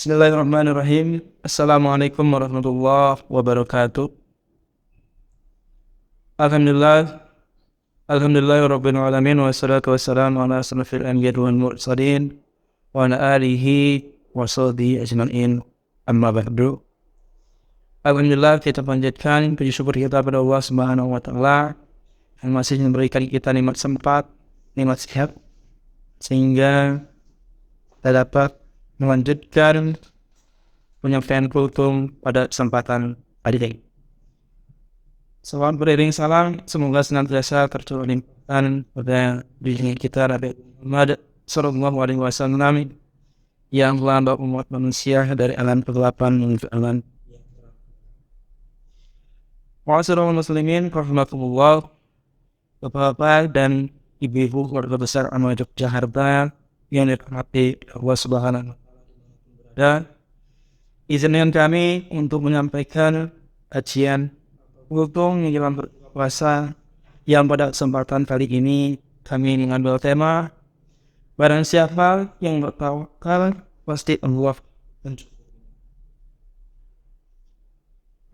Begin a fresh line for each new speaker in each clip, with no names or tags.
Bismillahirrahmanirrahim. Assalamualaikum warahmatullahi wabarakatuh. Alhamdulillah, alhamdulillahirabbil alamin wassalatu wassalamu ala asrofil anbiya'i wal mursalin wa ala alihi wa sahbihi ajma'in. Amma ba'du. Alhamdulillah, kita panjatkan puji syukur kita pada Allah Subhanahu wa taala yang masih memberikan kita nikmat sempat, nikmat sehat sehingga kita dapat melanjutkan penyampaian kultum pada kesempatan hari ini. Salam beriring salam, semoga senantiasa tercurah limpahan pada diri kita Nabi Muhammad sallallahu alaihi wasallam yang melambang umat manusia dari alam kegelapan menuju alam. Wa'assalamul muslimin rahmatullah, Bapak-bapak dan ibu-ibu keluarga besar Amal Yogyakarta yang dirahmati Allah Subhanahu wa taala. Dan izinkan kami untuk menyampaikan kajian kultum yang berpuasa yang pada kesempatan kali ini kami mengambil tema barang siapa yang bertawakal pasti Allah mencukupi.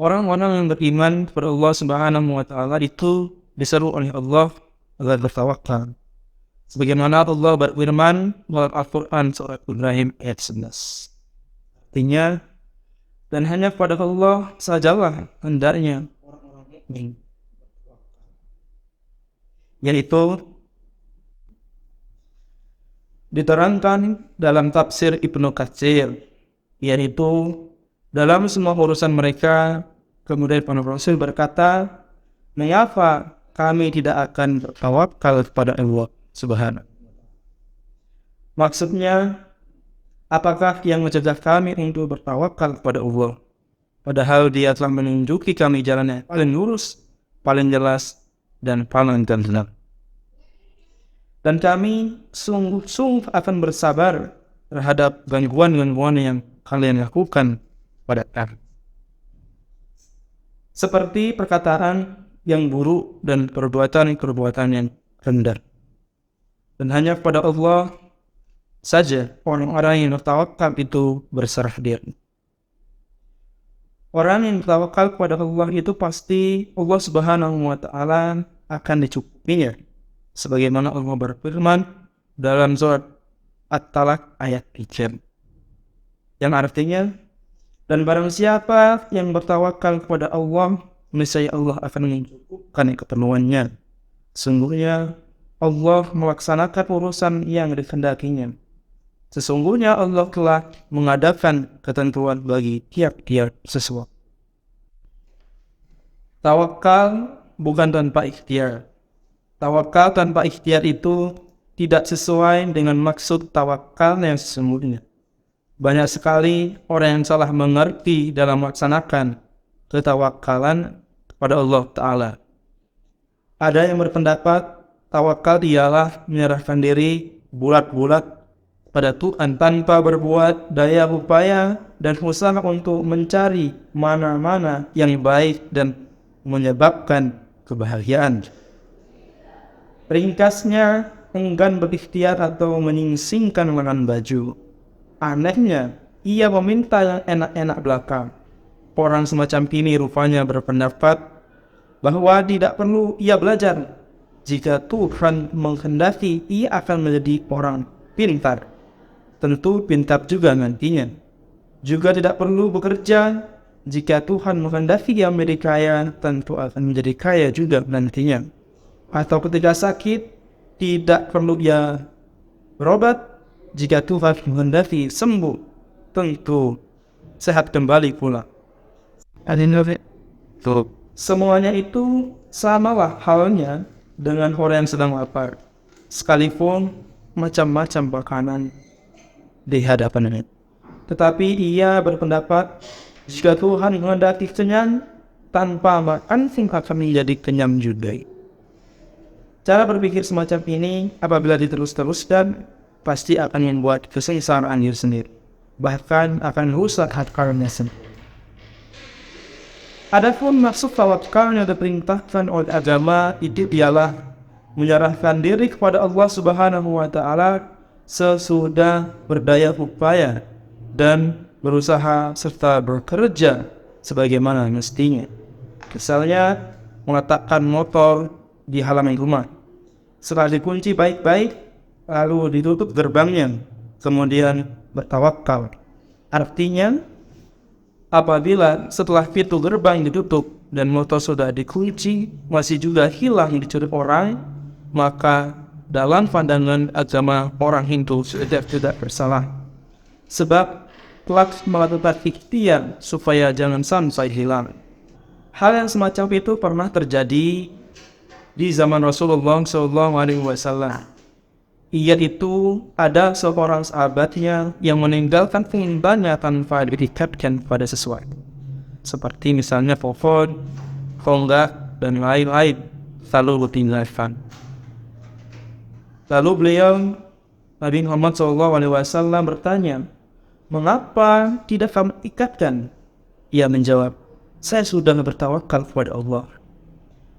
Orang-orang yang beriman kepada Allah Subhanahu wa taala itu diseru oleh Allah agar bertawakal. Sebagaimana Allah berfirman dalam Al-Quran surat Ibrahim ayat 11. Artinya, dan hanya kepada Allah sajalah hendaknya orang-orang mukmin, yaitu diterangkan dalam tafsir Ibnu Katsir, yaitu dalam semua urusan mereka kemudian para rasul berkata, mengapa kami tidak akan bertawakal kepada Allah Subhanahu. Maksudnya, apakah yang mencegah kami untuk bertawakal kepada Allah? Padahal Dia telah menunjuki kami jalan yang paling lurus, paling jelas, dan paling gamblang. Dan kami sungguh-sungguh akan bersabar terhadap gangguan-gangguan yang kalian lakukan pada kami. Seperti perkataan yang buruk dan perbuatan-perbuatan yang rendah. Dan hanya kepada Allah saja orang-orang yang bertawakal itu berserah diri. Orang yang bertawakal kepada Allah itu pasti Allah Subhanahu wa taala akan dicukupinya. Sebagaimana Allah berfirman dalam surat At-Talaq ayat 3. Yang artinya, dan barang siapa yang bertawakal kepada Allah, niscaya Allah akan mencukupkan keperluannya. Sungguhnya Allah melaksanakan urusan yang dikehendakinya. Sesungguhnya Allah telah mengadakan ketentuan bagi tiap-tiap sesuatu. Tawakal bukan tanpa ikhtiar. Tawakal tanpa ikhtiar itu tidak sesuai dengan maksud tawakal yang sesungguhnya. Banyak sekali orang yang salah mengerti dalam melaksanakan ketawakalan kepada Allah Ta'ala. Ada yang berpendapat tawakal ialah menyerahkan diri bulat-bulat pada Tuhan tanpa berbuat daya upaya dan usaha untuk mencari mana-mana yang baik dan menyebabkan kebahagiaan. Ringkasnya, enggan berikhtiar atau menyingsingkan lengan baju. Anehnya, ia meminta yang enak-enak belakang. Orang semacam ini rupanya berpendapat bahwa tidak perlu ia belajar. Jika Tuhan menghendaki, ia akan menjadi orang pintar. Tentu pintar juga nantinya. Juga tidak perlu bekerja. Jika Tuhan menghendaki ia menjadi kaya, tentu akan menjadi kaya juga nantinya. Atau ketika sakit, tidak perlu ia berobat. Jika Tuhan menghendaki sembuh, tentu sehat kembali pula. Semuanya itu samalah halnya dengan orang yang sedang lapar, sekalipun macam-macam makanan di hadapannya. Tetapi ia berpendapat, jika Tuhan menghendaki kenyang, tanpa makan akan menjadi kenyang juga. Cara berpikir semacam ini, apabila diterus-teruskan, pasti akan membuat kesengsaraan diri sendiri. Bahkan akan rusak hartanya sendiri. Adapun maksud tawakal yang diperintahkan oleh agama itu ialah menyerahkan diri kepada Allah Subhanahu wa taala sesudah berdaya upaya dan berusaha serta bekerja sebagaimana mestinya. Misalnya meletakkan motor di halaman rumah, setelah dikunci baik-baik, lalu ditutup gerbangnya, kemudian bertawakal. Artinya, apabila setelah pintu gerbang ditutup dan motor sudah dikunci, masih juga hilang dicuri orang, maka dalam pandangan agama orang Hindu sudah tidak bersalah. Sebab telah melakukan ikhtiar supaya jangan sampai hilang. Hal yang semacam itu pernah terjadi di zaman Rasulullah SAW. Yaitu ada seorang sahabatnya yang meninggalkan penimbangannya tanpa diikatkan pada sesuatu, seperti misalnya pohon, tonggak, dan lain-lain, lalu ditinggalkan. Lalu beliau, Nabi Muhammad SAW bertanya, "Mengapa tidak kamu ikatkan?" Ia menjawab, "Saya sudah bertawakal kepada Allah."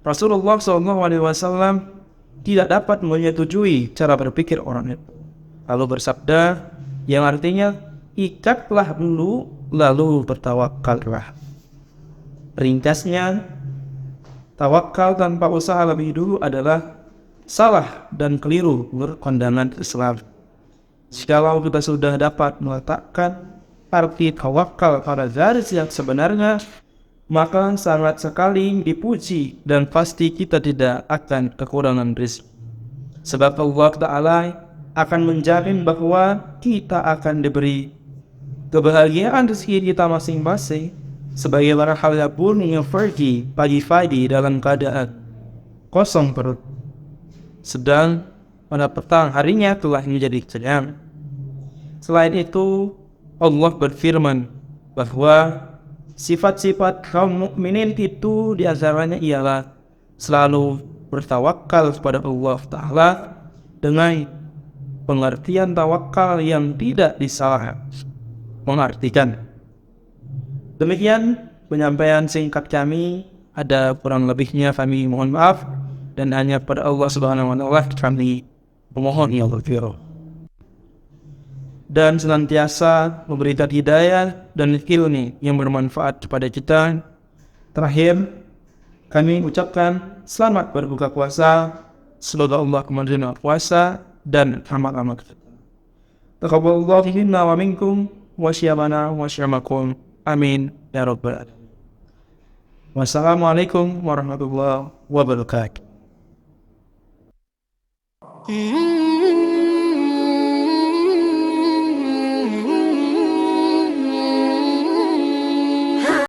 Rasulullah SAW tidak dapat menyetujui cara berpikir orang itu, lalu bersabda, yang artinya, ikatlah dulu, lalu bertawakallah. Ringkasnya, tawakal tanpa usaha lebih dulu adalah salah dan keliru menurut pandangan Islam. Jikalau kita sudah dapat meletakkan arti tawakal pada garis yang sebenarnya, maka sangat sekali dipuji dan pasti kita tidak akan kekurangan rezeki. Sebab Allah Ta'ala akan menjamin bahwa kita akan diberi kebahagiaan rezeki kita masing-masing, sebagaimana halnya burung yang pergi pagi-pagi dalam keadaan kosong perut, sedang pada petang harinya telah menjadi kenyang. Selain itu, Allah berfirman bahwa sifat-sifat kaum mukminin itu diantaranya ialah selalu bertawakal kepada Allah Ta'ala dengan pengertian tawakal yang tidak disalah mengartikan. Demikian penyampaian singkat kami, ada kurang lebihnya kami mohon maaf, dan hanya pada Allah Subhanahu wa Ta'ala kami memohon ya Allah, dan senantiasa memberikan hidayah dan ilmu yang bermanfaat kepada kita. Terakhir, kami ucapkan selamat berbuka puasa. Semoga Allah menerima puasa dan amal-amal kita. Taqabbalallahu minna wa minkum wa syamana wa syamakum. Amin ya rabbal alamin. Wassalamualaikum warahmatullahi wabarakatuh.